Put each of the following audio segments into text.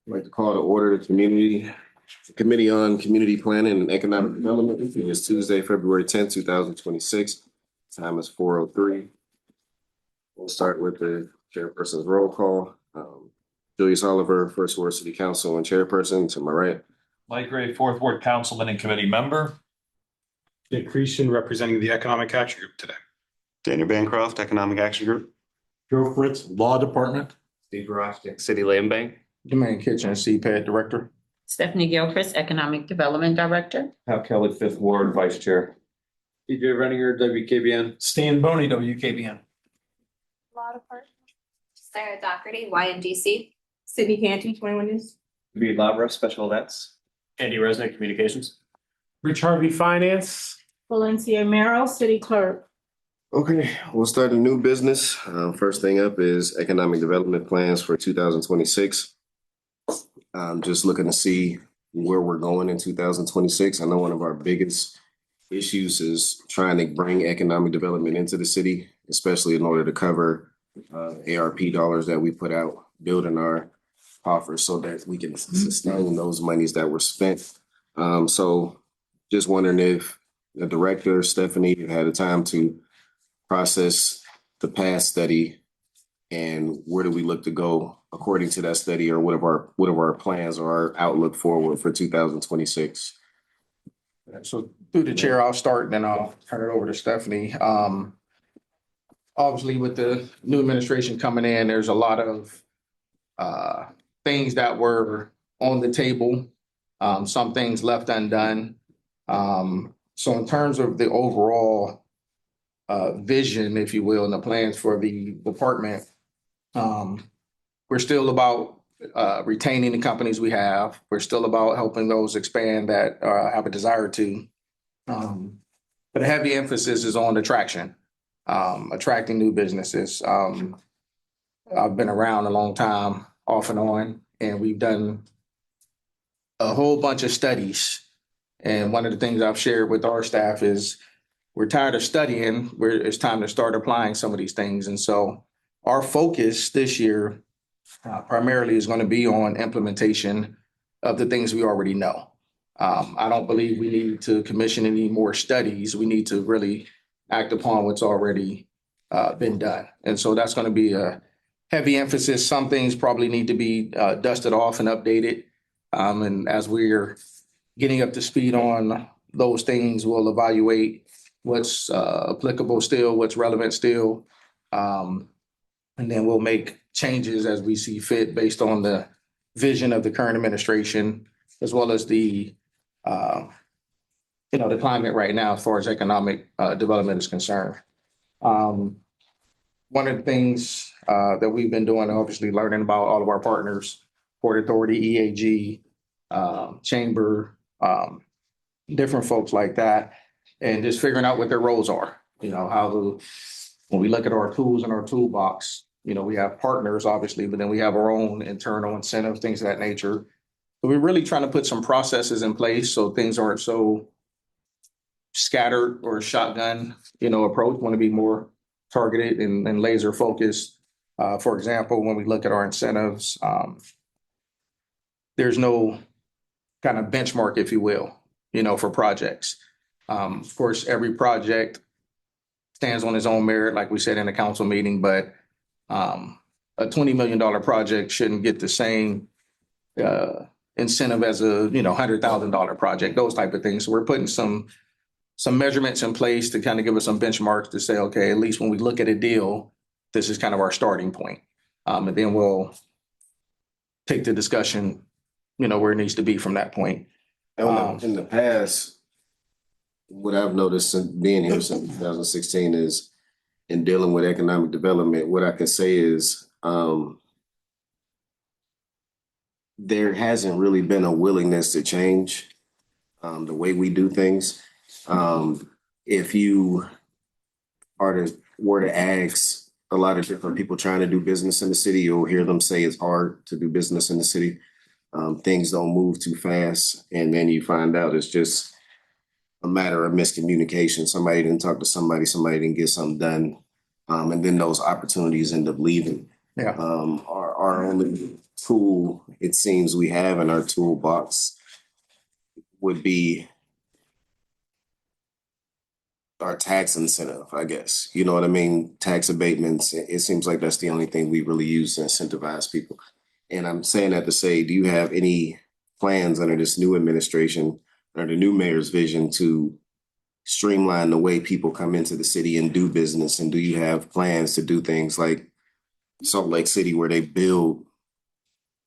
I'd like to call to order the Committee on Community Planning and Economic Development. It is Tuesday, February 10th, 2026. Time is 4:03. We'll start with the chairperson's roll call. Julius Oliver, First Ward City Council and Chairperson, to my right. Mike Gray, Fourth Ward Councilman and Committee Member. Dick Creason, representing the Economic Action Group today. Daniel Bancroft, Economic Action Group. Joe Fritz, Law Department. Steve Rostick, City Land Bank. Jermaine Kitchen, CPED Director. Stephanie Gilchrist, Economic Development Director. Hal Kelly, Fifth Ward Vice Chair. DJ Renninger, WKBN. Stan Boney, WKBN. Law Department. Sarah Doherty, YMDC. Sydney Canty, 21 News. Reed Labra, Special Events. Andy Resnick, Communications. Rich Harvey, Finance. Valencia Merrill, City Clerk. Okay, we'll start a new business. First thing up is economic development plans for 2026. Just looking to see where we're going in 2026. I know one of our biggest issues is trying to bring economic development into the city, especially in order to cover ARP dollars that we put out, building our coffers so that we can sustain those monies that were spent. So just wondering if the director, Stephanie, had the time to process the past study and where do we look to go according to that study, or what of our plans or our outlook forward for 2026? So through the chair, I'll start and then I'll turn it over to Stephanie. Obviously with the new administration coming in, there's a lot of things that were on the table, some things left undone. So in terms of the overall vision, if you will, and the plans for the department, we're still about retaining the companies we have. We're still about helping those expand that have a desire to. But a heavy emphasis is on attraction, attracting new businesses. I've been around a long time, off and on, and we've done a whole bunch of studies. And one of the things I've shared with our staff is we're tired of studying. It's time to start applying some of these things. And so our focus this year primarily is going to be on implementation of the things we already know. I don't believe we need to commission any more studies. We need to really act upon what's already been done. And so that's going to be a heavy emphasis. Some things probably need to be dusted off and updated. And as we're getting up to speed on those things, we'll evaluate what's applicable still, what's relevant still. And then we'll make changes as we see fit based on the vision of the current administration, as well as the climate right now as far as economic development is concerned. One of the things that we've been doing, obviously learning about all of our partners, Port Authority, EAG, Chamber, different folks like that, and just figuring out what their roles are. When we look at our tools in our toolbox, we have partners, obviously, but then we have our own internal incentives, things of that nature. So we're really trying to put some processes in place so things aren't so scattered or shotgun, approach. We want to be more targeted and laser focused. For example, when we look at our incentives, there's no kind of benchmark, if you will, for projects. Of course, every project stands on its own merit, like we said in the council meeting, but a $20 million project shouldn't get the same incentive as a $100,000 project, those type of things. So we're putting some measurements in place to kind of give us some benchmarks to say, okay, at least when we look at a deal, this is kind of our starting point. And then we'll take the discussion, where it needs to be from that point. In the past, what I've noticed since being here since 2016 is in dealing with economic development, what I can say is there hasn't really been a willingness to change the way we do things. If you were to ask a lot of different people trying to do business in the city, you'll hear them say it's hard to do business in the city. Things don't move too fast. And then you find out it's just a matter of miscommunication. Somebody didn't talk to somebody didn't get something done. And then those opportunities end up leaving. Yeah. Our only tool it seems we have in our toolbox would be our tax incentive, I guess. You know what I mean? Tax abatements. It seems like that's the only thing we really use to incentivize people. And I'm saying that to say, do you have any plans under this new administration, under the new mayor's vision to streamline the way people come into the city and do business? And do you have plans to do things like Salt Lake City where they build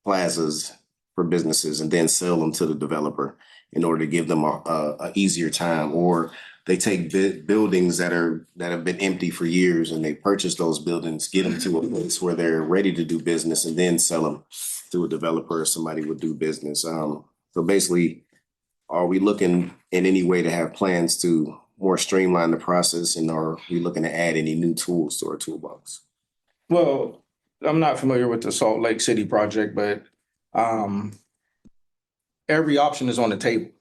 plazas for businesses and then sell them to the developer in order to give them a easier time? Or they take buildings that have been empty for years and they purchase those buildings, get them to a place where they're ready to do business and then sell them to a developer or somebody would do business. So basically, are we looking in any way to have plans to more streamline the process, and are we looking to add any new tools to our toolbox? Well, I'm not familiar with the Salt Lake City project, but every option is on the table.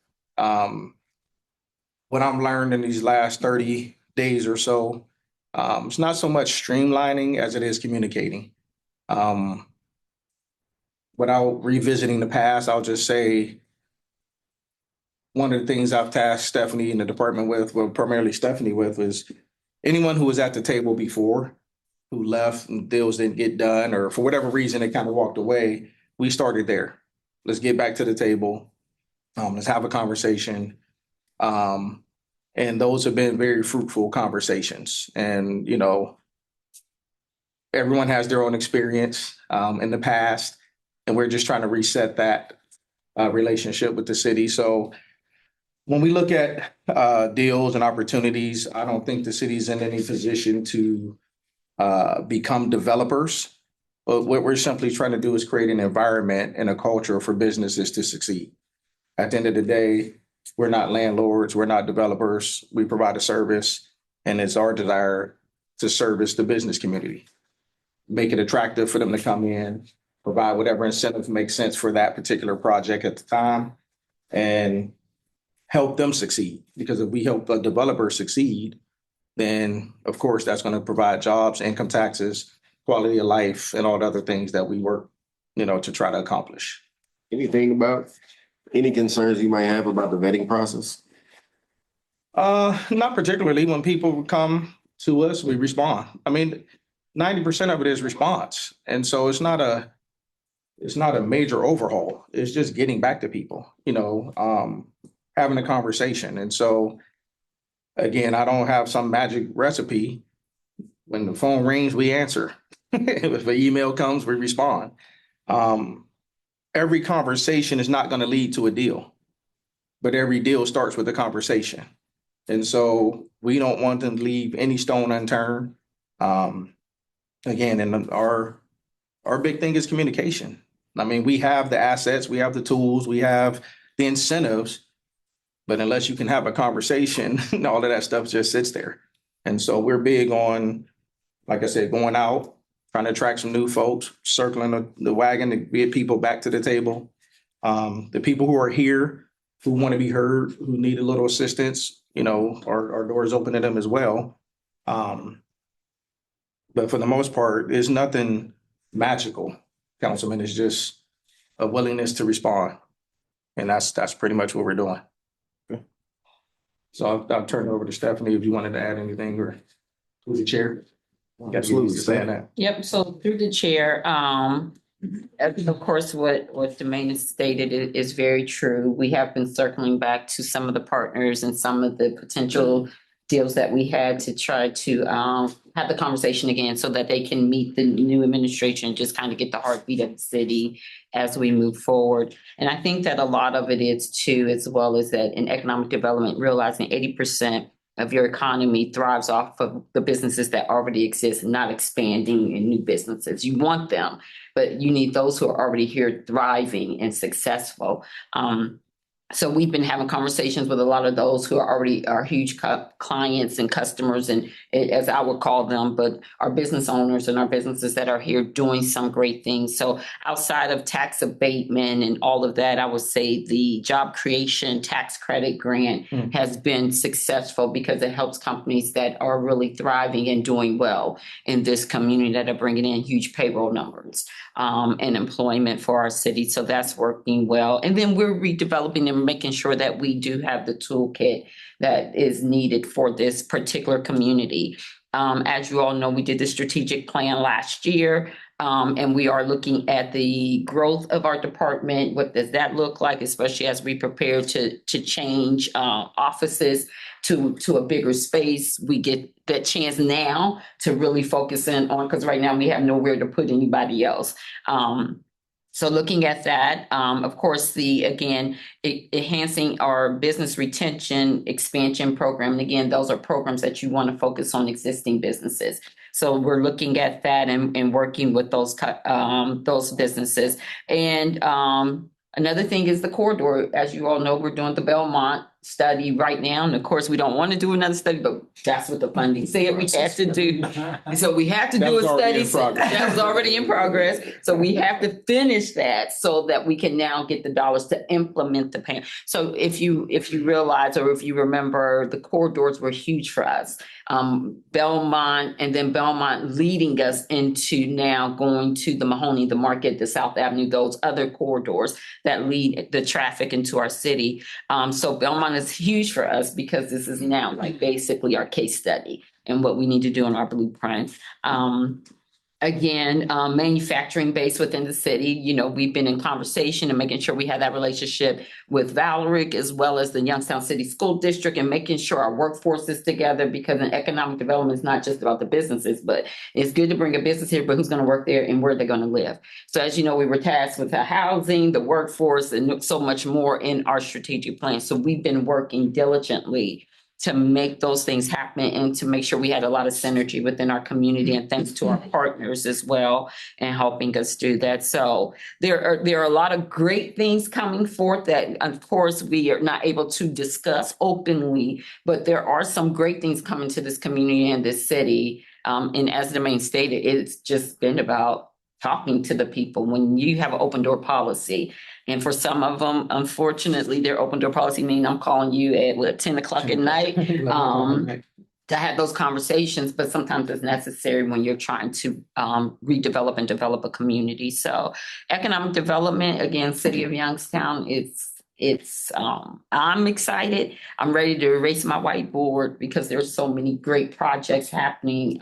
What I'm learned in these last 30 days or so, it's not so much streamlining as it is communicating. Without revisiting the past, I'll just say one of the things I've tasked Stephanie and the department with, well, primarily Stephanie with, was anyone who was at the table before, who left and deals didn't get done, or for whatever reason, they kind of walked away. We started there. Let's get back to the table. Let's have a conversation. And those have been very fruitful conversations. And, you know, everyone has their own experience in the past, and we're just trying to reset that relationship with the city. So when we look at deals and opportunities, I don't think the city's in any position to become developers. But what we're simply trying to do is create an environment and a culture for businesses to succeed. At the end of the day, we're not landlords, we're not developers. We provide a service, and it's our desire to service the business community, make it attractive for them to come in, provide whatever incentive makes sense for that particular project at the time, and help them succeed. Because if we help a developer succeed, then of course that's going to provide jobs, income taxes, quality of life, and all the other things that we work, you know, to try to accomplish. Anything about any concerns you might have about the vetting process? Not particularly. When people come to us, we respond. I mean, 90% of it is response. And so it's not a major overhaul. It's just getting back to people, you know, having a conversation. And so again, I don't have some magic recipe. When the phone rings, we answer. If an email comes, we respond. Every conversation is not going to lead to a deal, but every deal starts with a conversation. And so we don't want them to leave any stone unturned. Again, and our big thing is communication. I mean, we have the assets, we have the tools, we have the incentives, but unless you can have a conversation, all of that stuff just sits there. And so we're big on, like I said, going out, trying to attract some new folks, circling the wagon to get people back to the table. The people who are here, who want to be heard, who need a little assistance, you know, our doors open to them as well. But for the most part, it's nothing magical, Councilman. It's just a willingness to respond. And that's pretty much what we're doing. Okay. So I'll turn it over to Stephanie if you wanted to add anything, or who's the chair? Absolutely. Saying that. Yep, so through the chair, of course, what Jermaine has stated is very true. We have been circling back to some of the partners and some of the potential deals that we had to try to have the conversation again so that they can meet the new administration, just kind of get the heartbeat of the city as we move forward. And I think that a lot of it is too, as well as that in economic development, realizing 80% of your economy thrives off of the businesses that already exist, not expanding in new businesses. You want them, but you need those who are already here thriving and successful. So we've been having conversations with a lot of those who are already our huge clients and customers, and as I would call them, but our business owners and our businesses that are here doing some great things. So outside of tax abatement and all of that, I would say the job creation tax credit grant has been successful because it helps companies that are really thriving and doing well in this community that are bringing in huge payroll numbers and employment for our city. So that's working well. And then we're redeveloping and making sure that we do have the toolkit that is needed for this particular community. As you all know, we did the strategic plan last year. And we are looking at the growth of our department. What does that look like, especially as we prepare to change offices to a bigger space? We get that chance now to really focus in on, because right now we have nowhere to put anybody else. So looking at that, of course, enhancing our business retention expansion program. And again, those are programs that you want to focus on existing businesses. So we're looking at that and working with those businesses. And another thing is the corridor. As you all know, we're doing the Belmont study right now. And of course, we don't want to do another study, but that's what the funding said we have to do. So we have to do a study. That was already in progress. So we have to finish that so that we can now get the dollars to implement the plan. So if you realize, or if you remember, the corridors were huge for us. Belmont, and then Belmont leading us into now going to the Mahoney, the Market, the South Avenue, those other corridors that lead the traffic into our city. So Belmont is huge for us because this is now like basically our case study and what we need to do in our blueprint. Again, manufacturing base within the city. You know, we've been in conversation and making sure we have that relationship with Valeric as well as the Youngstown City School District, and making sure our workforce is together, because in economic development is not just about the businesses, but it's good to bring a business here, but who's going to work there and where they're going to live. So as you know, we were tasked with the housing, the workforce, and so much more in our strategic plan. So we've been working diligently to make those things happen and to make sure we had a lot of synergy within our community, and thanks to our partners as well in helping us do that. So there are a lot of great things coming forth that, of course, we are not able to discuss openly, but there are some great things coming to this community and this city. And as the main stated, it's just been about talking to the people. When you have an open door policy, and for some of them, unfortunately, their open door policy means I'm calling you at 10 o'clock at night to have those conversations, but sometimes it's necessary when you're trying to redevelop and develop a community. So economic development, again, City of Youngstown, I'm excited. I'm ready to erase my whiteboard because there's so many great projects happening.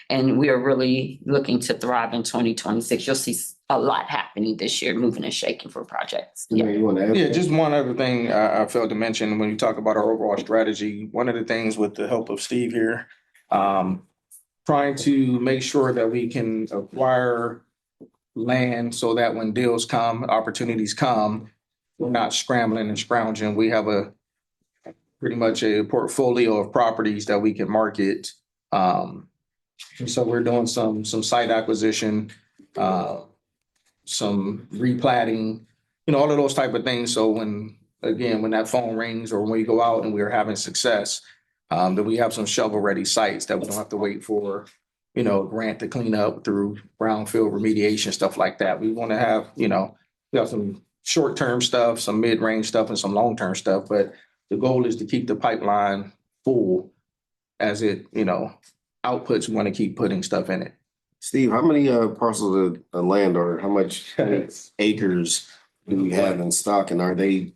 And we are really looking to thrive in 2026. You'll see a lot happening this year, moving and shaking for projects. You want to add? Yeah, just one other thing I failed to mention when you talk about our overall strategy. One of the things with the help of Steve here, trying to make sure that we can acquire land so that when deals come, opportunities come, we're not scrambling and scrounging. We have pretty much a portfolio of properties that we can market. So we're doing some site acquisition, some replatting, all of those type of things. So when that phone rings or when we go out and we're having success, that we have some shovel-ready sites that we don't have to wait for, grant to clean up through brownfield remediation, stuff like that. We want to have, we have some short-term stuff, some mid-range stuff, and some long-term stuff. But the goal is to keep the pipeline full as it, outputs. We want to keep putting stuff in it. Steve, how many parcels of land, or how much acres do you have in stock, and are they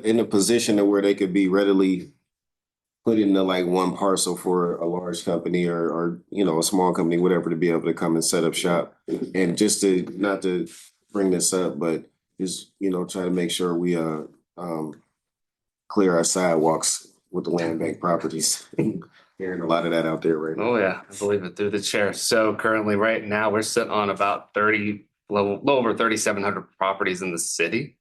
in a position where they could be readily put into like one parcel for a large company or a small company, whatever, to be able to come and set up shop? And just to not to bring this up, but just try to make sure we clear our sidewalks with the land bank properties. Hearing a lot of that out there right now. Oh yeah, I believe it through the chair. So currently, right now, we're sitting on about little over 3,700 properties in the city.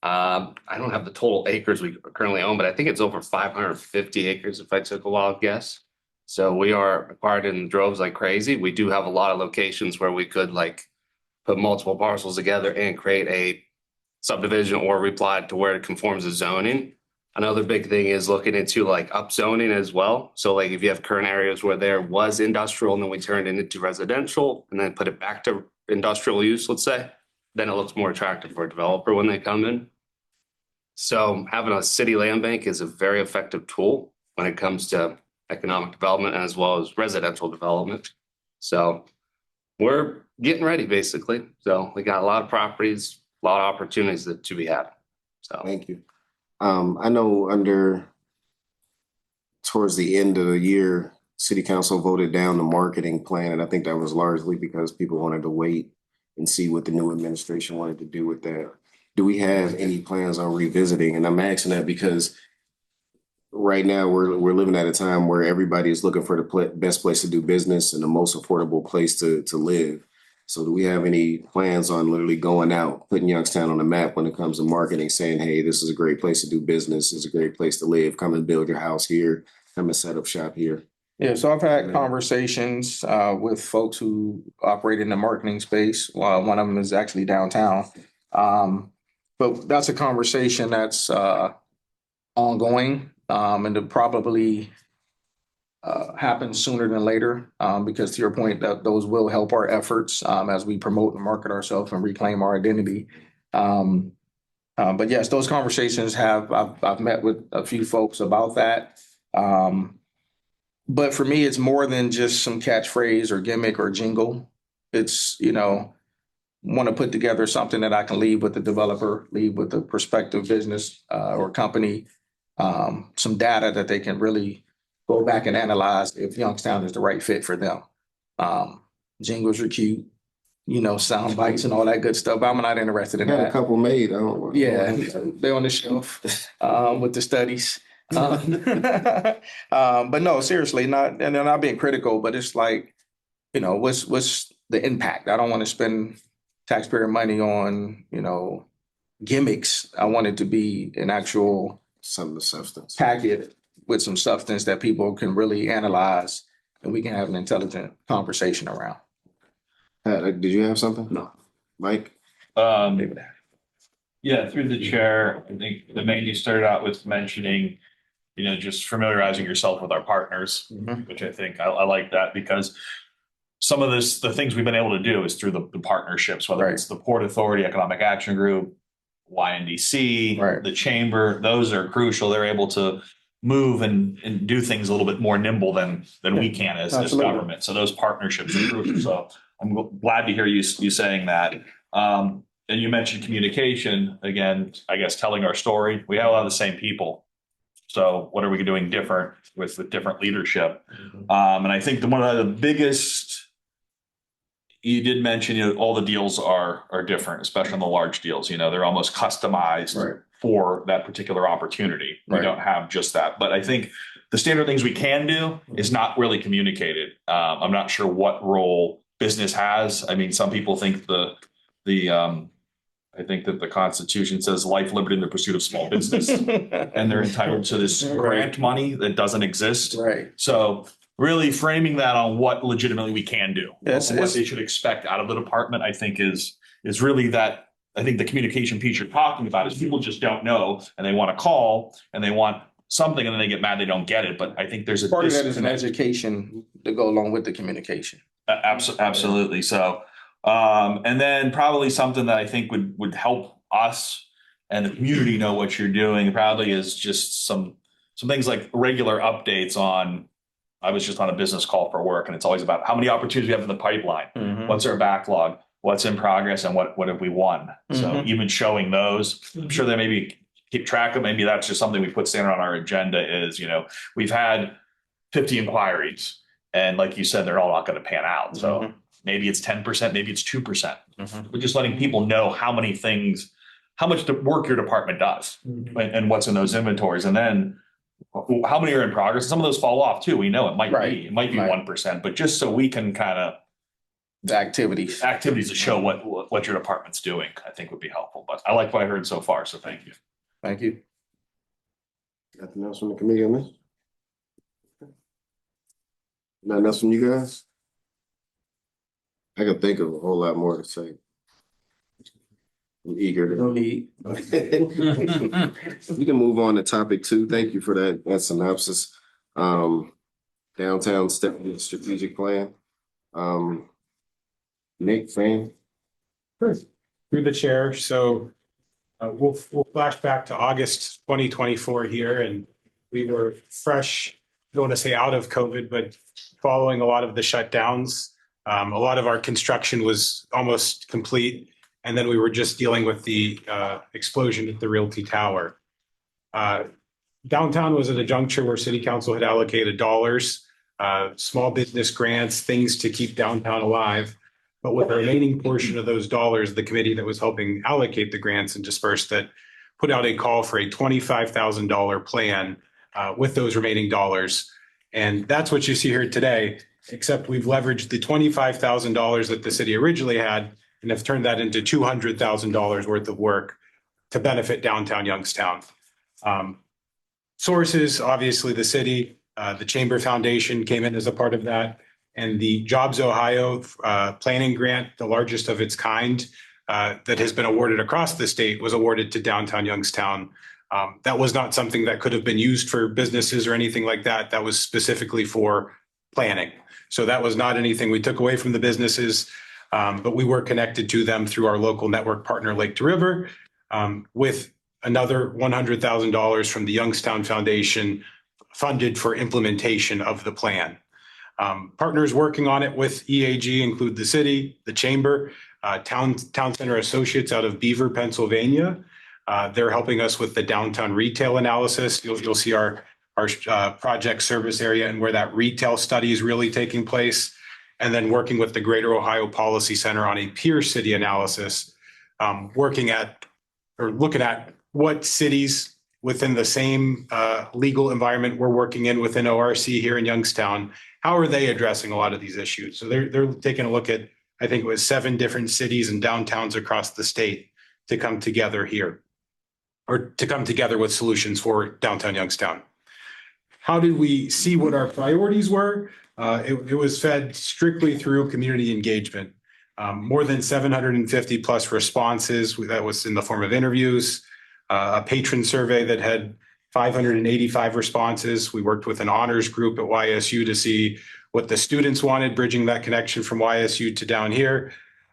I don't have the total acres we currently own, but I think it's over 550 acres if I took a wild guess. So we are acquired in droves like crazy. We do have a lot of locations where we could put multiple parcels together and create a subdivision or replied to where it conforms to zoning. Another big thing is looking into like upzoning as well. So like if you have current areas where there was industrial and then we turned it into residential and then put it back to industrial use, let's say, then it looks more attractive for a developer when they come in. So having a city land bank is a very effective tool when it comes to economic development as well as residential development. So we're getting ready basically. So we got a lot of properties, a lot of opportunities to be had. So Thank you. I know towards the end of the year, city council voted down the marketing plan, and I think that was largely because people wanted to wait and see what the new administration wanted to do with that. Do we have any plans on revisiting? And I'm asking that because right now we're living at a time where everybody is looking for the best place to do business and the most affordable place to live. So do we have any plans on literally going out, putting Youngstown on the map when it comes to marketing, saying, hey, this is a great place to do business, this is a great place to live, come and build your house here, come and set up shop here? Yeah, so I've had conversations with folks who operate in the marketing space. One of them is actually downtown. But that's a conversation that's ongoing, and it'll probably happen sooner than later, because to your point, that those will help our efforts as we promote and market ourselves and reclaim our identity. But yes, those conversations I've met with a few folks about that. But for me, it's more than just some catchphrase or gimmick or jingle. It's, want to put together something that I can leave with the developer, leave with the prospective business or company, some data that they can really go back and analyze if Youngstown is the right fit for them. Jingles are cute, sound bites and all that good stuff. But I'm not interested in I got a that. couple made. I don't want. Yeah, they're on the shelf with the studies. But no, seriously, not, and I'm not being critical, but it's like, what's the impact? I don't want to spend taxpayer money on, gimmicks. I want it to be an actual Some of the substance. packet with some substance that people can really analyze and we can have an intelligent conversation around. Pat, did you have something? No. Mike? Yeah, through the chair, I think the main, you started out with mentioning, just familiarizing yourself with our partners, which I think I like that because some of the things we've been able to do is through the partnerships, whether it's the Port Authority Economic Action Group, YNDC, the chamber, those are crucial. They're able to move and do things a little bit more nimble than we can as government. So those partnerships are crucial. So I'm glad to hear you saying that. And you mentioned communication, again, I guess telling our story. We have a lot of the same people. So what are we doing different with different leadership? And I think one of the biggest, you did mention, all the deals are different, especially on the large deals. They're almost customized for that particular opportunity. We don't have just that. But I think the standard things we can do is not really communicated. I'm not sure what role business has. I mean, some people think I think that the Constitution says life, liberty, and the pursuit of small business, and they're entitled to this grant money that doesn't exist. So really framing that on what legitimately we can do, what they should expect out of the department, I think is really that. I think the communication piece you're talking about is people just don't know and they want to call and they want something and then they get mad they don't get it. But I think there's part of that is an education to go along with the communication. Absolutely. So. And then probably something that I think would help us and the community know what you're doing probably is just some things like regular updates on. I was just on a business call for work and it's always about how many opportunities we have in the pipeline, what's our backlog, what's in progress, and what have we won. So even showing those, I'm sure they maybe keep track of. Maybe that's just something we put standard on our agenda is, we've had 50 inquiries and like you said, they're all not going to pan out. So maybe it's 10%, maybe it's 2%. We're just letting people know how much the work your department does and what's in those inventories. And then how many are in progress? Some of those fall off too. We know it might be 1%, but just so we can kind of the activities to show what your department's doing, I think would be helpful. But I like what I heard so far. So thank you. Thank you. Nothing else from the committee on this? Nothing else from you guys? I can think of a whole lot more to say. I'm eager to. No need. We can move on to topic 2. Thank you for that synopsis. Downtown strategic plan. Nick, Fran? Through the chair, so we'll flash back to August 2024 here, and we were fresh, I don't want to say out of COVID, but following a lot of the shutdowns. A lot of our construction was almost complete, and then we were just dealing with the explosion at the Realty Tower. Downtown was at a juncture where City Council had allocated dollars, small business grants, things to keep downtown alive. But with the remaining portion of those dollars, the committee that was helping allocate the grants and disperse that put out a call for a $25,000 plan with those remaining dollars. And that's what you see here today, except we've leveraged the $25,000 that the city originally had and have turned that into $200,000 worth of work to benefit downtown Youngstown. Sources, obviously the city, the Chamber Foundation came in as a part of that. And the Jobs Ohio planning grant, the largest of its kind that has been awarded across the state, was awarded to downtown Youngstown. That was not something that could have been used for businesses or anything like that. That was specifically for planning. So that was not anything we took away from the businesses, but we were connected to them through our local network partner, Lake to River, with another $100,000 from the Youngstown Foundation funded for implementation of the plan. Partners working on it with EAG include the city, the chamber, Town Center Associates out of Beaver, Pennsylvania. They're helping us with the downtown retail analysis. You'll see our project service area and where that retail study is really taking place. And then working with the Greater Ohio Policy Center on a peer city analysis, looking at what cities within the same legal environment we're working in within ORC here in Youngstown, how are they addressing a lot of these issues? So they're taking a look at, I think it was 7 different cities and downtowns across the state to come together here, or to come together with solutions for downtown Youngstown. How did we see what our priorities were? It was fed strictly through community engagement. More than 750 plus responses. That was in the form of interviews, a patron survey that had 585 responses. We worked with an honors group at YSU to see what the students wanted, bridging that connection from YSU to down here.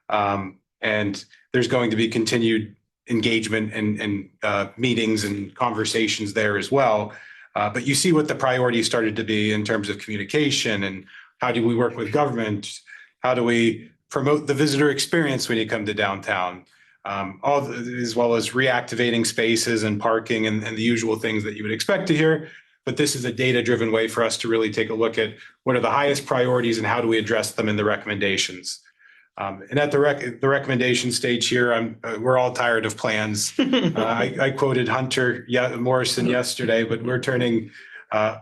And there's going to be continued engagement and meetings and conversations there as well. But you see what the priorities started to be in terms of communication and how do we work with government? How do we promote the visitor experience when you come to downtown? As well as reactivating spaces and parking and the usual things that you would expect to hear. But this is a data-driven way for us to really take a look at what are the highest priorities and how do we address them in the recommendations. And at the recommendation stage here, we're all tired of plans. I quoted Hunter Morrison yesterday, but we're turning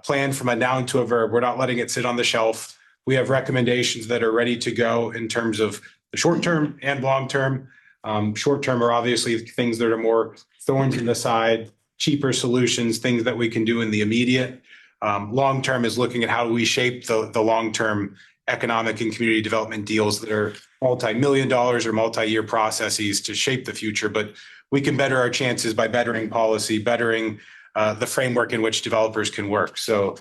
plan from a noun to a verb. We're not letting it sit on the shelf. We have recommendations that are ready to go in terms of the short term and long term. Short term are obviously things that are more thorns in the side, cheaper solutions, things that we can do in the immediate. Long term is looking at how do we shape the long term economic and community development deals that are multi-million dollars or multi-year processes to shape the future. But we can better our chances by bettering policy, bettering the framework in which developers can work. So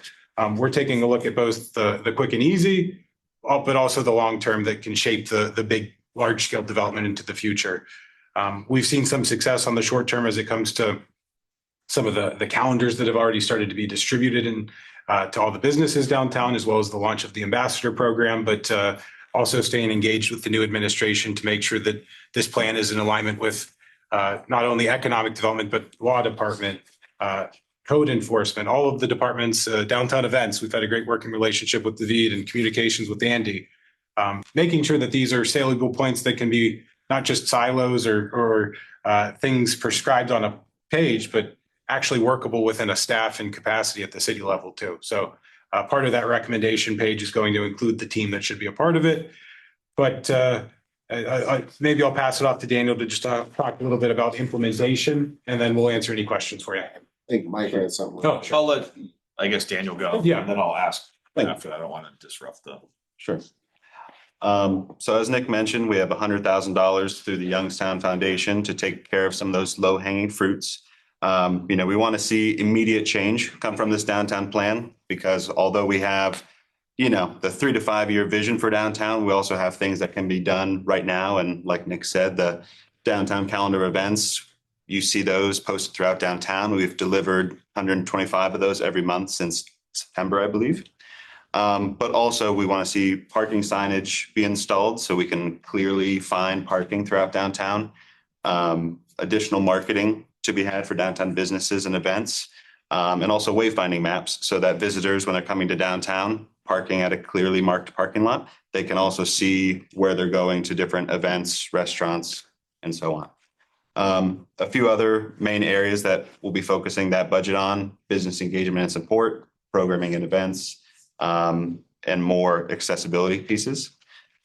we're taking a look at both the quick and easy, but also the long term that can shape the big large scale development into the future. We've seen some success on the short term as it comes to some of the calendars that have already started to be distributed and to all the businesses downtown, as well as the launch of the ambassador program, but also staying engaged with the new administration to make sure that this plan is in alignment with not only economic development, but law department, code enforcement, all of the departments, downtown events. We've had a great working relationship with David and communications with Andy, making sure that these are saleable points that can be not just silos or things prescribed on a page, but actually workable within a staff and capacity at the city level too. So part of that recommendation page is going to include the team that should be a part of it. But maybe I'll pass it off to Daniel to just talk a little bit about implementation, and then we'll answer any questions for you. I think Mike had something. Oh, sure. I'll let, I guess, Daniel go. Yeah. And then I'll ask after that. I don't want to disrupt the. Sure. So as Nick mentioned, we have $100,000 through the Youngstown Foundation to take care of some of those low hanging fruits. We want to see immediate change come from this downtown plan because although we have, the 3 to 5 year vision for downtown, we also have things that can be done right now. And like Nick said, the downtown calendar events, you see those posted throughout downtown. We've delivered 125 of those every month since September, I believe. But also we want to see parking signage be installed so we can clearly find parking throughout downtown. Additional marketing to be had for downtown businesses and events, and also wayfinding maps so that visitors, when they're coming to downtown, parking at a clearly marked parking lot, they can also see where they're going to different events, restaurants, and so on. A few other main areas that we'll be focusing that budget on: business engagement and support, programming and events, and more accessibility pieces.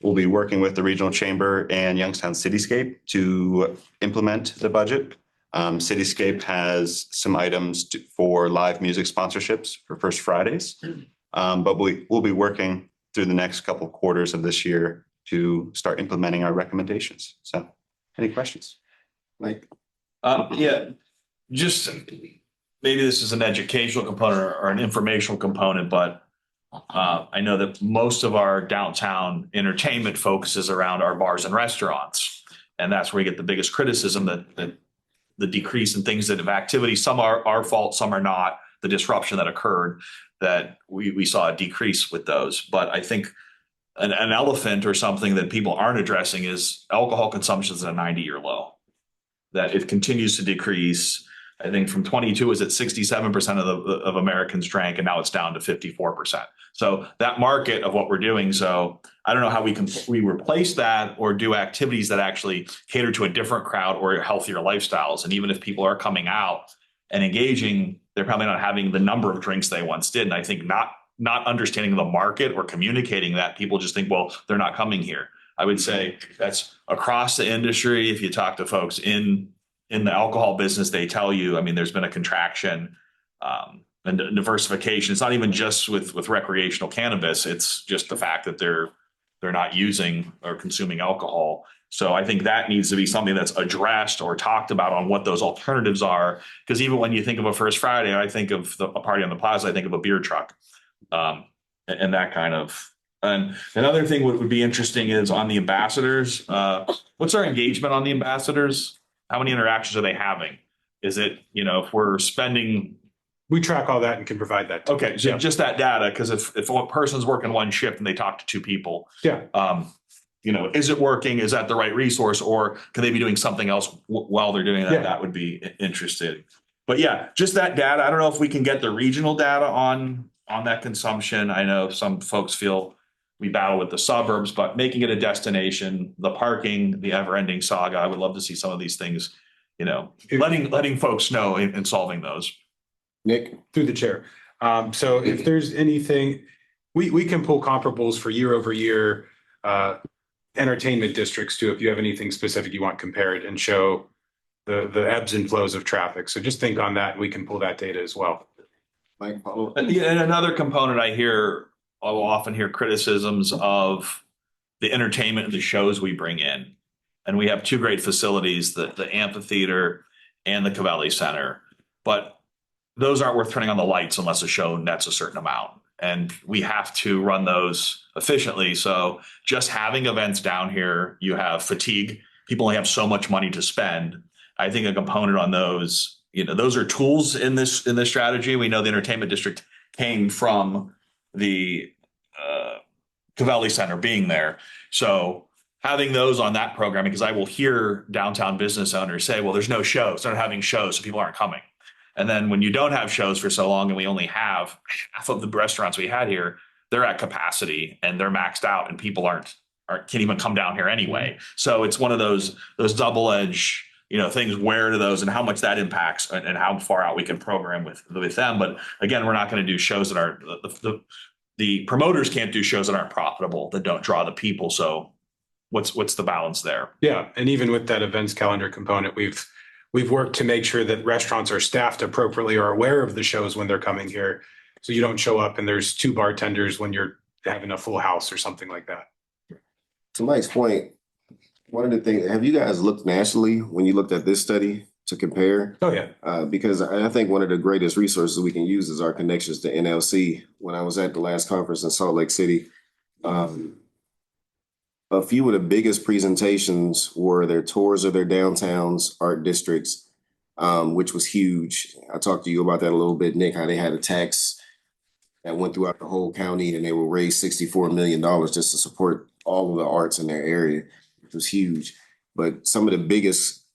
We'll be working with the Regional Chamber and Youngstown Cityscape to implement the budget. Cityscape has some items for live music sponsorships for First Fridays, but we'll be working through the next couple of quarters of this year to start implementing our recommendations. So, any questions? Like, Yeah, just maybe this is an educational component or an informational component, but I know that most of our downtown entertainment focuses around our bars and restaurants. And that's where we get the biggest criticism that the decrease in things that have activity, some are our fault, some are not, the disruption that occurred, that we saw a decrease with those. But I think an elephant or something that people aren't addressing is alcohol consumption is at a 90-year low. That it continues to decrease. I think from 22 is at 67% of Americans drank, and now it's down to 54%. So that market of what we're doing. So I don't know how we replace that or do activities that actually cater to a different crowd or healthier lifestyles. And even if people are coming out and engaging, they're probably not having the number of drinks they once did. And I think not understanding the market or communicating that, people just think, well, they're not coming here. I would say that's across the industry. If you talk to folks in the alcohol business, they tell you, I mean, there's been a contraction and diversification. It's not even just with recreational cannabis. It's just the fact that they're not using or consuming alcohol. So I think that needs to be something that's addressed or talked about on what those alternatives are. Because even when you think of a First Friday, I think of a party on the plaza, I think of a beer truck and that kind of. And another thing would be interesting is on the ambassadors. What's our engagement on the ambassadors? How many interactions are they having? Is it, if we're spending. We track all that and can provide that. Okay, so just that data, because if one person's working one shift and they talk to two people. Yeah. Is it working? Is that the right resource, or can they be doing something else while they're doing that? Yeah. That would be interesting. But yeah, just that data. I don't know if we can get the regional data on that consumption. I know some folks feel we battle with the suburbs, but making it a destination, the parking, the ever-ending saga. I would love to see some of these things, letting folks know and solving those. Nick? Through the chair. So if there's anything, we can pull comparables for year over year entertainment districts too. If you have anything specific you want compared and show the ebbs and flows of traffic. So just think on that and we can pull that data as well. Mike, follow. And another component I will often hear criticisms of the entertainment and the shows we bring in. And we have two great facilities, the amphitheater and the Cavelli Center. But those aren't worth turning on the lights unless a show nets a certain amount. And we have to run those efficiently. So just having events down here, you have fatigue. People only have so much money to spend. I think a component on those, those are tools in this strategy. We know the entertainment district came from the Cavelli Center being there. So having those on that program, because I will hear downtown business owners say, well, there's no shows. They're not having shows, so people aren't coming. And then when you don't have shows for so long and we only have half of the restaurants we had here, they're at capacity and they're maxed out and people can't even come down here anyway. So it's one of those double-edged things, where do those and how much that impacts and how far out we can program with them. But again, we're not going to do shows that are the promoters can't do shows that aren't profitable, that don't draw the people. So what's the balance there? Yeah. And even with that events calendar component, we've worked to make sure that restaurants are staffed appropriately or aware of the shows when they're coming here. So you don't show up and there's two bartenders when you're having a full house or something like that. To Mike's point, one of the things, have you guys looked nationally when you looked at this study to compare? Oh, yeah. Because I think one of the greatest resources we can use is our connections to NLC. When I was at the last conference in Salt Lake City, a few of the biggest presentations were their tours of their downtowns, art districts, which was huge. I talked to you about that a little bit, Nick, how they had a tax that went throughout the whole county and they will raise $64 million just to support all of the arts in their area, which was huge. But some of the biggest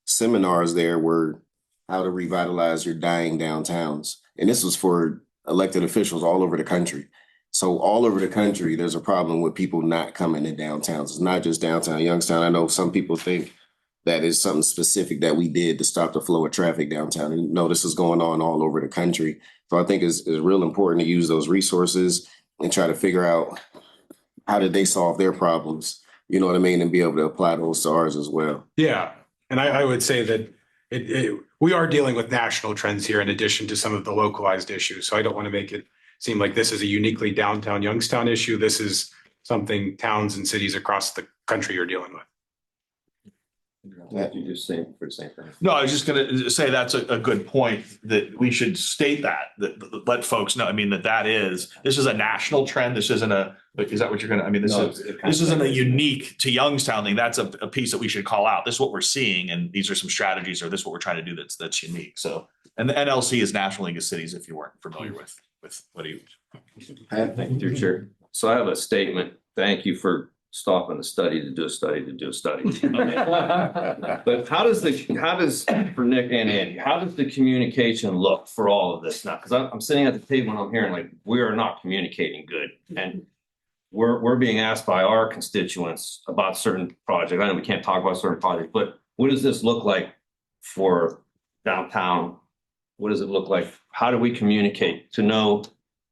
seminars there were how to revitalize your dying downtowns. And this was for elected officials all over the country. So all over the country, there's a problem with people not coming to downtowns. It's not just downtown Youngstown. I know some people think that is something specific that we did to stop the flow of traffic downtown. And no, this is going on all over the country. So I think it's real important to use those resources and try to figure out how did they solve their problems, you know what I mean, and be able to apply those to ours as well. Yeah, and I would say that we are dealing with national trends here in addition to some of the localized issues. So I don't want to make it seem like this is a uniquely downtown Youngstown issue. This is something towns and cities across the country are dealing with. You just saying for the same thing. No, I was just gonna say that's a good point, that we should state that let folks know. I mean, this is a national trend. This isn't is that what you're gonna, I mean, this isn't a unique to Youngstown thing. That's a piece that we should call out. This is what we're seeing, and these are some strategies, or this is what we're trying to do that's unique. So, and the NLC is National League of Cities, if you weren't familiar with what he. Thank you, through chair. So I have a statement. Thank you for stopping the study to do a study to do a study. But how does for Nick and Andy, how does the communication look for all of this now? Because I'm sitting at the table and I'm hearing like, we are not communicating good. And we're being asked by our constituents about certain projects. I know we can't talk about certain projects, but what does this look like for downtown? What does it look like? How do we communicate to know,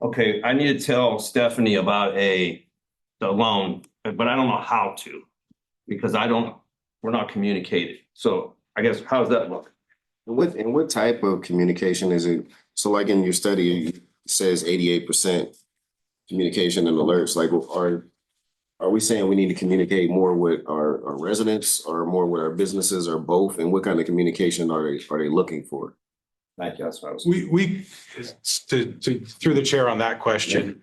okay, I need to tell Stephanie about the loan, but I don't know how to, because we're not communicating. So I guess, how does that look? What type of communication is it? So like in your study, it says 88% communication and alerts. Like, are we saying we need to communicate more with our residents or more with our businesses or both? And what kind of communication are they looking for? Thank you. That's what I was. We through the chair on that question,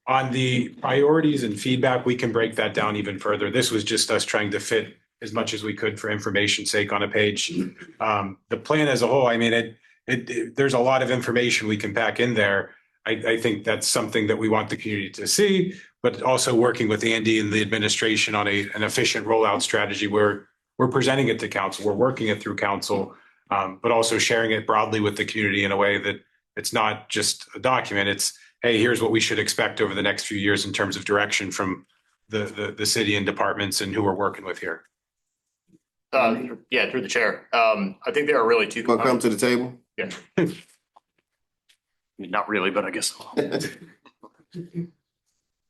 on the priorities and feedback, we can break that down even further. This was just us trying to fit as much as we could for information's sake on a page. The plan as a whole, I mean, there's a lot of information we can pack in there. I think that's something that we want the community to see, but also working with Andy and the administration on an efficient rollout strategy where we're presenting it to council, we're working it through council, but also sharing it broadly with the community in a way that it's not just a document. It's, hey, here's what we should expect over the next few years in terms of direction from the city and departments and who we're working with here. Yeah, through the chair. I think there are really two Gonna come components. to the table? Yeah. I mean, not really, but I guess.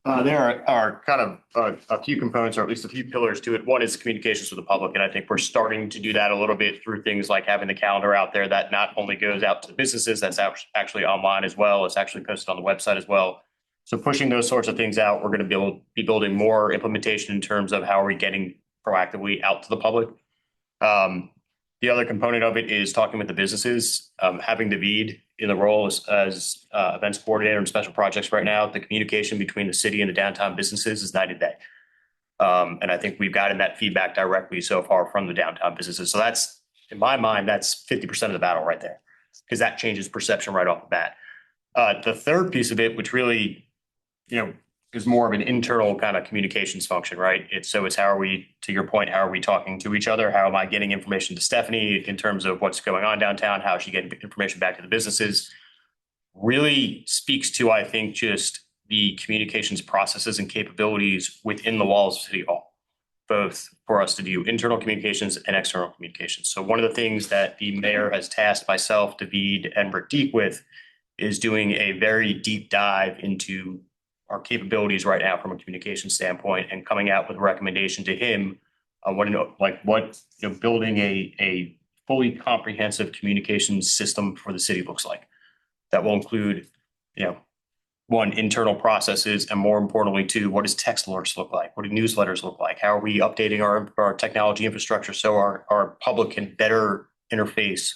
There are kind of a few components, or at least a few pillars to it. One is communications with the public, and I think we're starting to do that a little bit through things like having the calendar out there that not only goes out to the businesses, that's actually online as well. It's actually posted on the website as well. So pushing those sorts of things out, we're going to be building more implementation in terms of how are we getting proactively out to the public. The other component of it is talking with the businesses, having David in the role as events coordinator and special projects right now. The communication between the city and the downtown businesses is night and day. And I think we've gotten that feedback directly so far from the downtown businesses. So that's, in my mind, that's 50% of the battle right there, because that changes perception right off the bat. The third piece of it, which really, is more of an internal kind of communications function, right? It's how are we, to your point, how are we talking to each other? How am I getting information to Stephanie in terms of what's going on downtown? How is she getting information back to the businesses? Really speaks to, I think, just the communications processes and capabilities within the walls of City Hall, both for us to do internal communications and external communications. So one of the things that the mayor has tasked myself, David, and Rick Deep with is doing a very deep dive into our capabilities right now from a communication standpoint, and coming out with a recommendation to him on building a fully comprehensive communication system for the city looks like. That will include, one, internal processes, and more importantly, two, what does text alerts look like? What do newsletters look like? How are we updating our technology infrastructure so our public can better interface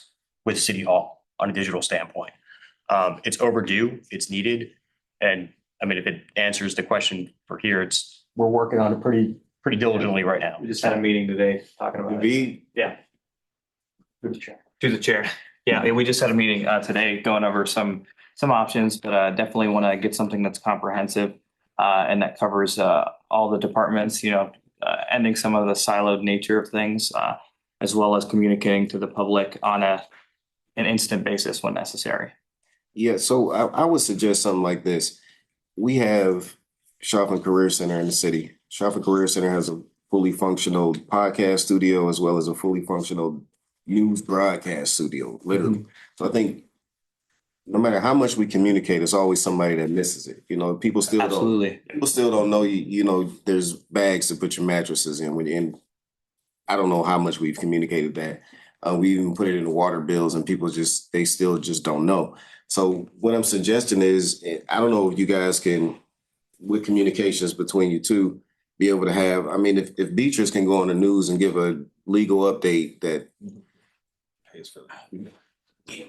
with City Hall on a digital standpoint? It's overdue, it's needed, and I mean, if it answers the question for here, we're working on it pretty diligently right now. We just had a meeting today talking about it. David, To the chair. Yeah, I mean, we just had a meeting today going over some options, but definitely want to get something that's comprehensive and that covers all the departments, ending some of the siloed nature of things, as well as communicating to the public on an instant basis when necessary. yeah, so I would suggest something like this. We have Sharpen Career Center in the city. Sharpen Career Center has a fully functional podcast studio as well as a fully functional news broadcast studio, literally. So I think no matter how much we communicate, there's always somebody that misses it. People still don't know there's bags to put your mattresses in and I don't know how much we've communicated that. We even put it in the water bills and people they still just don't know. So what I'm suggesting is, I don't know if you guys can, with communications between you two, be able to have, I mean, if Beatrice can go on the news and give a legal update that pays for that.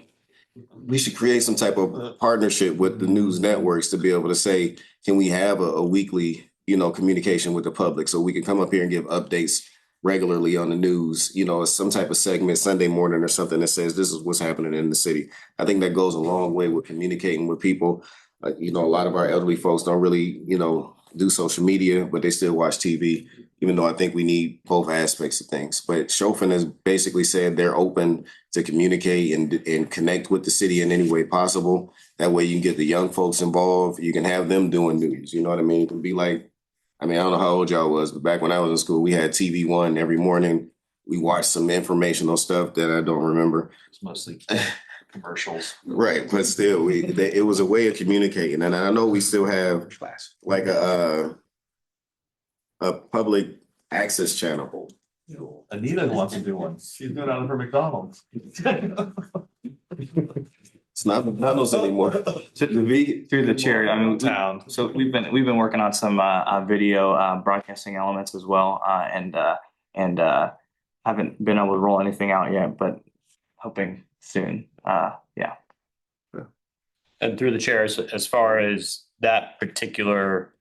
We should create some type of partnership with the news networks to be able to say, can we have a weekly, communication with the public so we can come up here and give updates regularly on the news, some type of segment Sunday morning or something that says this is what's happening in the city. I think that goes a long way with communicating with people. A lot of our elderly folks don't really, do social media, but they still watch TV, even though I think we need both aspects of things. But Chofin has basically said they're open to communicate and connect with the city in any way possible. That way you can get the young folks involved. You can have them doing news. You know what I mean? It can be like, I don't know how old y'all was, but back when I was in school, we had TV One every morning. We watched some informational stuff that I don't remember. It's mostly commercials. Right, but still, it was a way of communicating. And I know we still have like a public access channel. Anita wants to do one. She's doing it for McDonald's. It's not McDonald's anymore. Through the chair, I mean, Town. so we've been working on some video broadcasting elements as well, and haven't been able to roll anything out yet, but hoping soon. Yeah. And through the chair, as far as that particular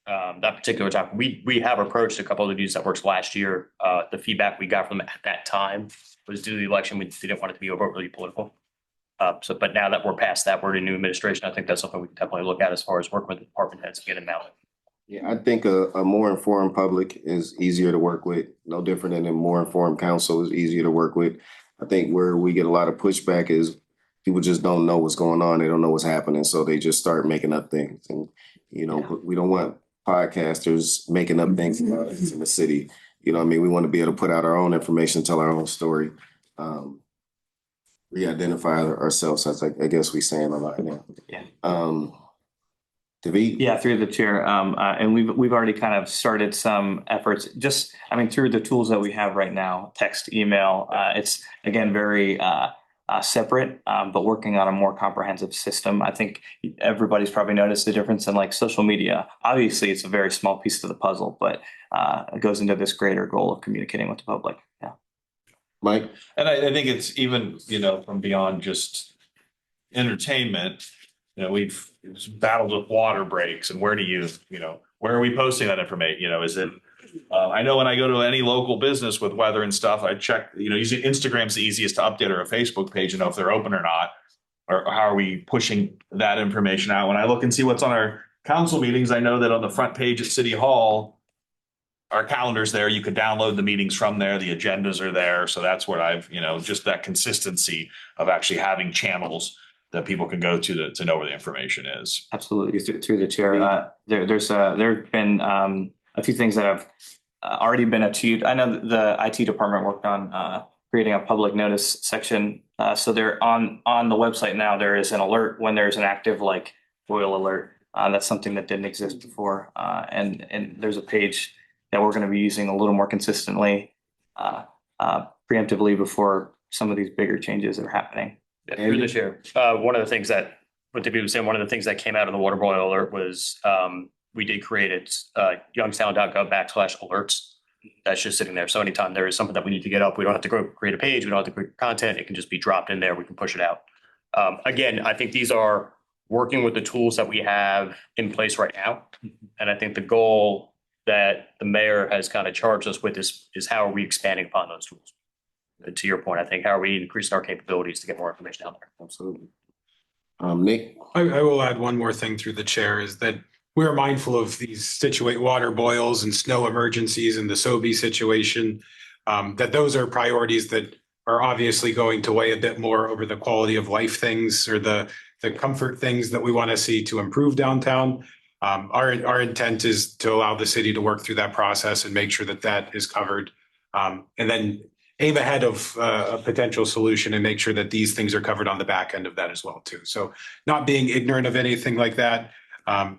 topic, we have approached a couple of the news networks last year. The feedback we got from them at that time was due to the election. We didn't want it to be overtly political. But now that we're past that, we're in a new administration. I think that's something we can definitely look at as far as working with the department heads to get them out. Yeah, I think a more informed public is easier to work with. No different than a more informed council is easier to work with. I think where we get a lot of pushback is people just don't know what's going on. They don't know what's happening. So they just start making up things. And, we don't want podcasters making up things about us in the city. We want to be able to put out our own information, tell our own story. Re-identify ourselves, as I guess we're saying a lot now. Yeah. David? Yeah, through the chair. And we've already kind of started some efforts through the tools that we have right now, text, email. It's again, very separate, but working on a more comprehensive system. I think everybody's probably noticed the difference in like social media. Obviously it's a very small piece of the puzzle, but it goes into this greater goal of communicating with the public. Yeah. Mike? And I think it's even, from beyond just entertainment, we've battled with water breaks and where are we posting that information? Is it, I know when I go to any local business with weather and stuff, I check, usually Instagram's the easiest to update, or a Facebook page to know if they're open or not, or how are we pushing that information out. When I look and see what's on our council meetings, I know that on the front page at City Hall, our calendar's there. You could download the meetings from there. The agendas are there. So that's what I've, just that consistency of actually having channels that people can go to know where the information is. Absolutely. Through the chair. There've been a few things that have already been achieved. I know that the IT department worked on creating a public notice section. So they're on the website now. There is an alert when there's an active oil alert. That's something that didn't exist before. And there's a page that we're going to be using a little more consistently, preemptively before some of these bigger changes are happening. Through the chair, one of the things that what David was saying, one of the things that came out of the water boil alert was we did create it, youngstown.gov/alerts. That's just sitting there. So anytime there is something that we need to get up, we don't have to go create a page. We don't have to create content. It can just be dropped in there. We can push it out. Again, I think these are working with the tools that we have in place right now. And I think the goal that the mayor has kind of charged us with is how are we expanding upon those tools? To your point, I think, how are we increasing our capabilities to get more information out there? Absolutely. Nick? I will add one more thing through the chair is that we're mindful of these water boils and snow emergencies and the SOBI situation. That those are priorities that are obviously going to weigh a bit more over the quality of life things or the comfort things that we want to see to improve downtown. Our intent is to allow the city to work through that process and make sure that that is covered. And then aim ahead of a potential solution and make sure that these things are covered on the back end of that as well too. So not being ignorant of anything like that.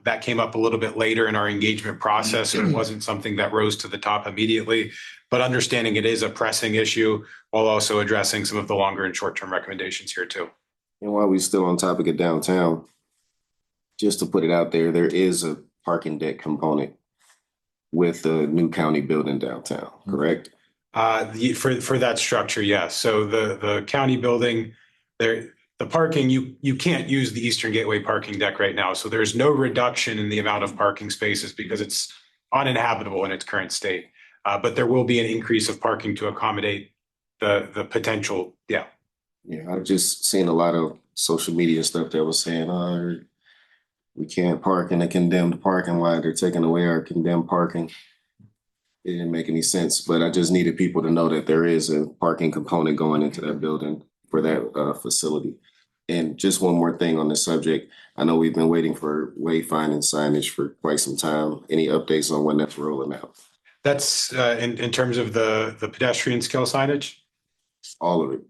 That came up a little bit later in our engagement process. So it wasn't something that rose to the top immediately, but understanding it is a pressing issue while also addressing some of the longer and short-term recommendations here too. And while we're still on topic of downtown, just to put it out there, there is a parking deck component with the new county building downtown, correct? For that structure, yes. So the county building, the parking, you can't use the Eastern Gateway parking deck right now. So there's no reduction in the amount of parking spaces because it's uninhabitable in its current state. But there will be an increase of parking to accommodate the potential. Yeah. Yeah, I've just seen a lot of social media stuff that was saying, we can't park in a condemned parking lot. They're taking away our condemned parking. It didn't make any sense, but I just needed people to know that there is a parking component going into that building for that facility. And just one more thing on this subject. I know we've been waiting for wayfinding signage for quite some time. Any updates on when that's rolling out? That's in terms of the pedestrian scale signage? All of it.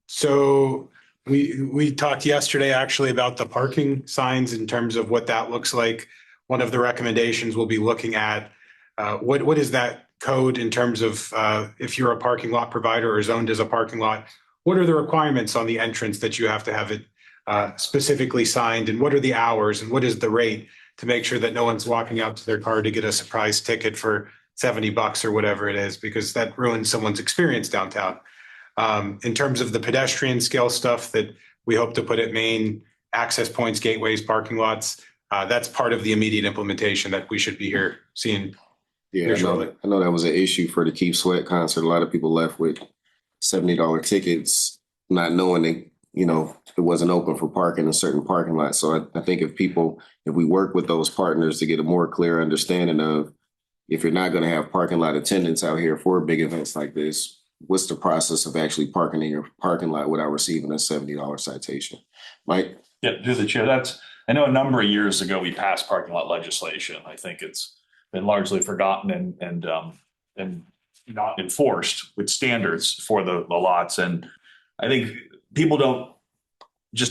So we talked yesterday actually about the parking signs in terms of what that looks like. One of the recommendations we'll be looking at what is that code in terms of if you're a parking lot provider or zoned as a parking lot, what are the requirements on the entrance that you have to have it specifically signed, and what are the hours and what is the rate to make sure that no one's walking out to their car to get a surprise ticket for $70 or whatever it is, because that ruins someone's experience downtown. In terms of the pedestrian scale stuff that we hope to put at main access points, gateways, parking lots, that's part of the immediate implementation that we should be here seeing. Yeah, I know that was an issue for the Keep Sweat concert. A lot of people left with $70 tickets, not knowing that, it wasn't open for parking in certain parking lots. So I think if we work with those partners to get a more clear understanding of if you're not going to have parking lot attendants out here for big events like this, what's the process of actually parking in your parking lot without receiving a $70 citation? Mike? Yeah, through the chair. I know a number of years ago, we passed parking lot legislation. I think it's been largely forgotten and not enforced with standards for the lots. And I think people don't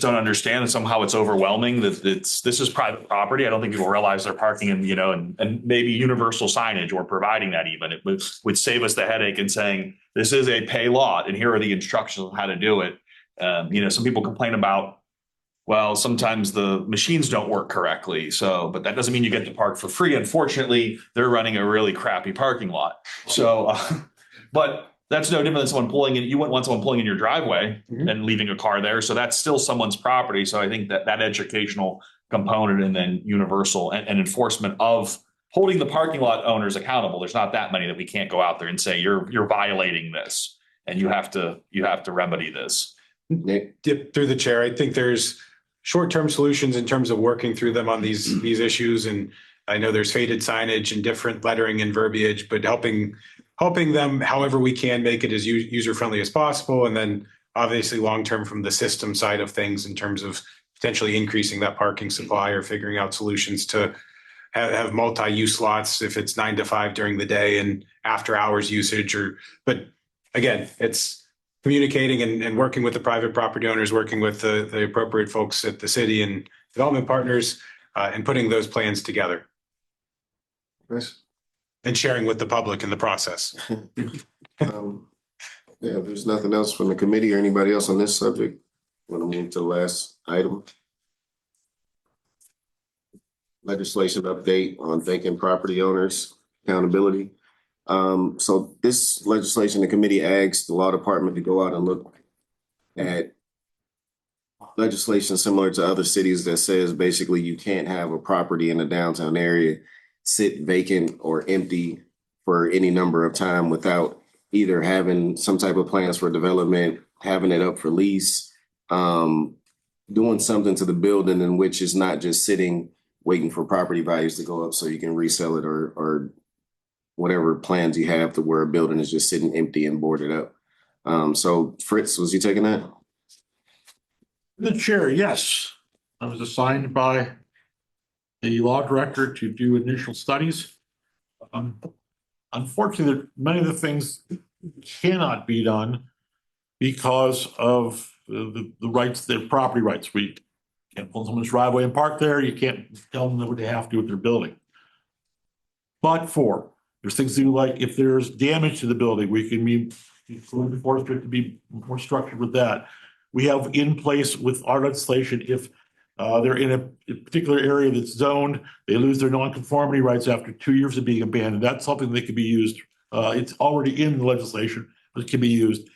understand that somehow it's overwhelming that this is private property. I don't think people realize they're parking in, and maybe universal signage or providing that even. It would save us the headache in saying this is a pay lot and here are the instructions on how to do it. Some people complain about, well, sometimes the machines don't work correctly. But that doesn't mean you get to park for free. Unfortunately, they're running a really crappy parking lot. So, but that's no different than someone pulling in. You wouldn't want someone pulling in your driveway and leaving a car there. So that's still someone's property. So I think that educational component and then universal and enforcement of holding the parking lot owners accountable. There's not that many that we can't go out there and say, you're violating this and you have to remedy this. Nick? Through the chair, I think there's short-term solutions in terms of working through them on these issues. And I know there's faded signage and different lettering and verbiage, but helping them however we can make it as user-friendly as possible. And then obviously long-term from the system side of things in terms of potentially increasing that parking supply or figuring out solutions to have multi-use lots if it's 9 to 5 during the day and after hours usage but again, it's communicating and working with the private property owners, working with the appropriate folks at the city and development partners and putting those plans together. Yes. And sharing with the public in the process. There's nothing else from the committee or anybody else on this subject. Want to move to the last item? legislation update on vacant property owners accountability. So this legislation, the committee asked the law department to go out and look at legislation similar to other cities that says basically you can't have a property in the downtown area sit vacant or empty for any number of time without either having some type of plans for development, having it up for lease, doing something to the building in which it's not just sitting waiting for property values to go up so you can resell it or whatever plans you have to where a building is just sitting empty and boarded up. So Fritz, was you taking that? The chair, yes. I was assigned by the law director to do initial studies. Unfortunately, many of the things cannot be done because of the rights, the property rights. We can't pull someone's driveway and park there. You can't tell them what they have to do with their building. But there's things to do, like if there's damage to the building, we can be forced to be more structured with that. We have in place with our legislation, if they're in a particular area that's zoned, they lose their nonconformity rights after 2 years of being abandoned. That's something that can be used. It's already in the legislation, but it can be used.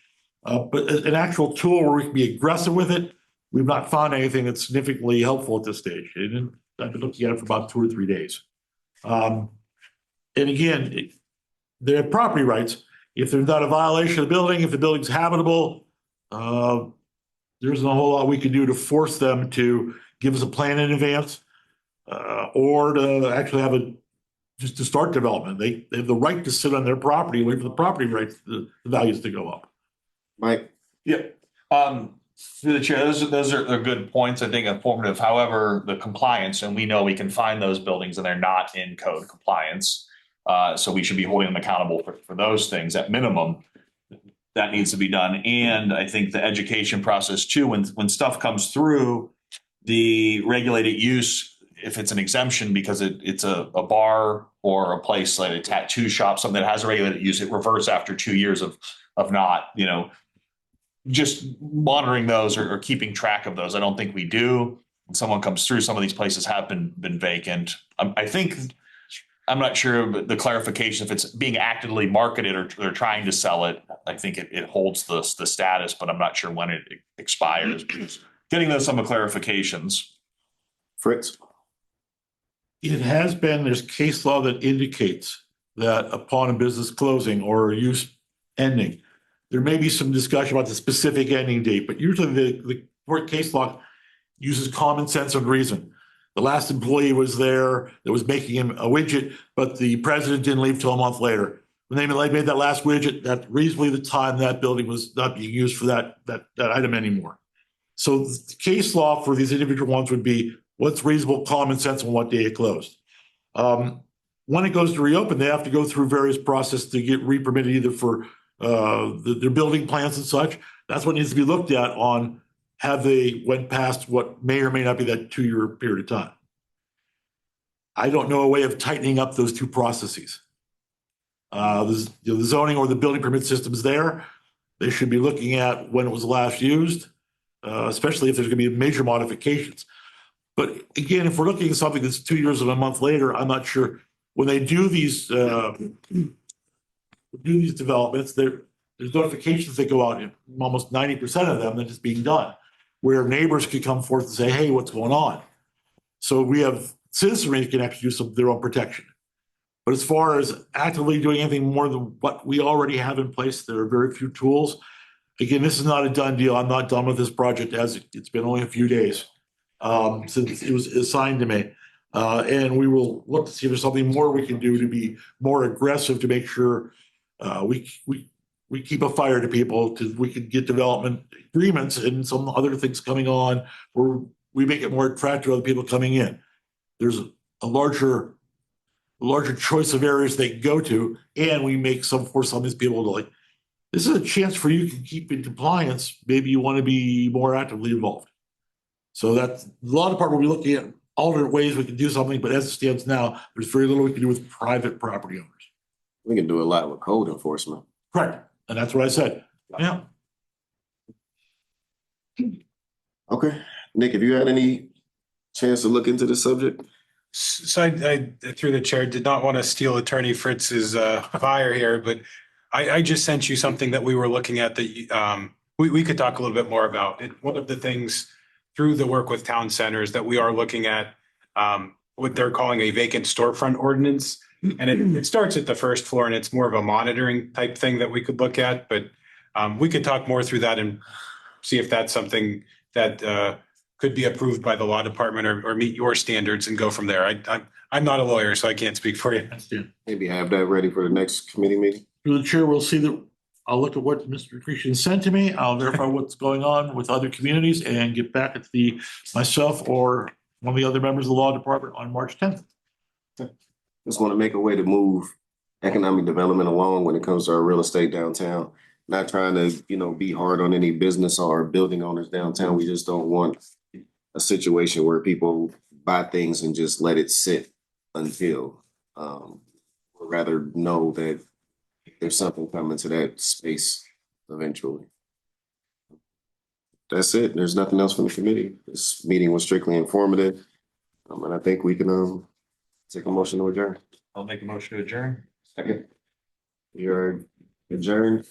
But an actual tool where we can be aggressive with it, we've not found anything that's significantly helpful at this stage. And I've been looking at it for about 2 or 3 days. And again, they have property rights. If there's not a violation of the building, if the building's habitable, there isn't a whole lot we can do to force them to give us a plan in advance, or to actually just to start development. They have the right to sit on their property, wait for the property rights, the values to go up. Mike? Yeah. Through the chair, those are good points, I think informative. However, the compliance, and we know we can find those buildings and they're not in code compliance. So we should be holding them accountable for those things at minimum. That needs to be done. And I think the education process too, when stuff comes through, the regulated use, if it's an exemption because it's a bar or a place like a tattoo shop, something that has a regulated use, it reverts after 2 years of not, just monitoring those or keeping track of those. I don't think we do. When someone comes through, some of these places have been vacant. I'm not sure, but the clarification, if it's being actively marketed or they're trying to sell it, I think it holds the status, but I'm not sure when it expires. Getting those some clarifications. Fritz? There's case law that indicates that upon a business closing or use ending, there may be some discussion about the specific ending date, but usually the court case law uses common sense and reason. The last employee was there that was making him a widget, but the president didn't leave till a month later. When they made that last widget, that's reasonably the time that building was not being used for that item anymore. So the case law for these individual ones would be what's reasonable common sense on what day it closed. When it goes to reopen, they have to go through various processes to get re-permitted either for their building plans and such. That's what needs to be looked at on have they went past what may or may not be that 2-year period of time. I don't know a way of tightening up those two processes. The zoning or the building permit system is there. They should be looking at when it was last used, especially if there's going to be major modifications. But again, if we're looking at something that's 2 years and a month later, I'm not sure when they do these developments, there's notifications that go out in almost 90% of them that is being done, where neighbors could come forth and say, hey, what's going on? So we have citizenry that can actually do some of their own protection. But as far as actively doing anything more than what we already have in place, there are very few tools. Again, this is not a done deal. I'm not done with this project as it's been only a few days since it was assigned to me. And we will look to see if there's something more we can do to be more aggressive to make sure we keep a fire to people, we can get development agreements and some other things coming on where we make it more attractive to other people coming in. There's a larger choice of areas they can go to, and we make some of these people to like, this is a chance for you to keep in compliance. Maybe you want to be more actively involved. So that's a lot of part we'll be looking at alternate ways we can do something, but as it stands now, there's very little we can do with private property owners. We can do a lot with code enforcement. Correct. And that's what I said. Yeah. Okay. Nick, have you had any chance to look into this subject? So through the chair, did not want to steal Attorney Fritz's fire here, but I just sent you something that we were looking at that we could talk a little bit more about. One of the things through the work with town centers that we are looking at what they're calling a vacant storefront ordinance. And it starts at the first floor and it's more of a monitoring type thing that we could look at, but we could talk more through that and see if that's something that could be approved by the law department or meet your standards and go from there. I'm not a lawyer, so I can't speak for you. Maybe have that ready for the next committee meeting. Through the chair, we'll see that, I'll look at what Mr. Christian sent to me. I'll verify what's going on with other communities and get back at myself or one of the other members of the law department on March 10th. Just want to make a way to move economic development along when it comes to our real estate downtown. Not trying to, be hard on any business or building owners downtown. We just don't want a situation where people buy things and just let it sit until, we'd rather know that there's something coming to that space eventually. That's it. There's nothing else from the committee. This meeting was strictly informative. And I think we can, take a motion to adjourn. I'll make a motion to adjourn. Second. You're adjourned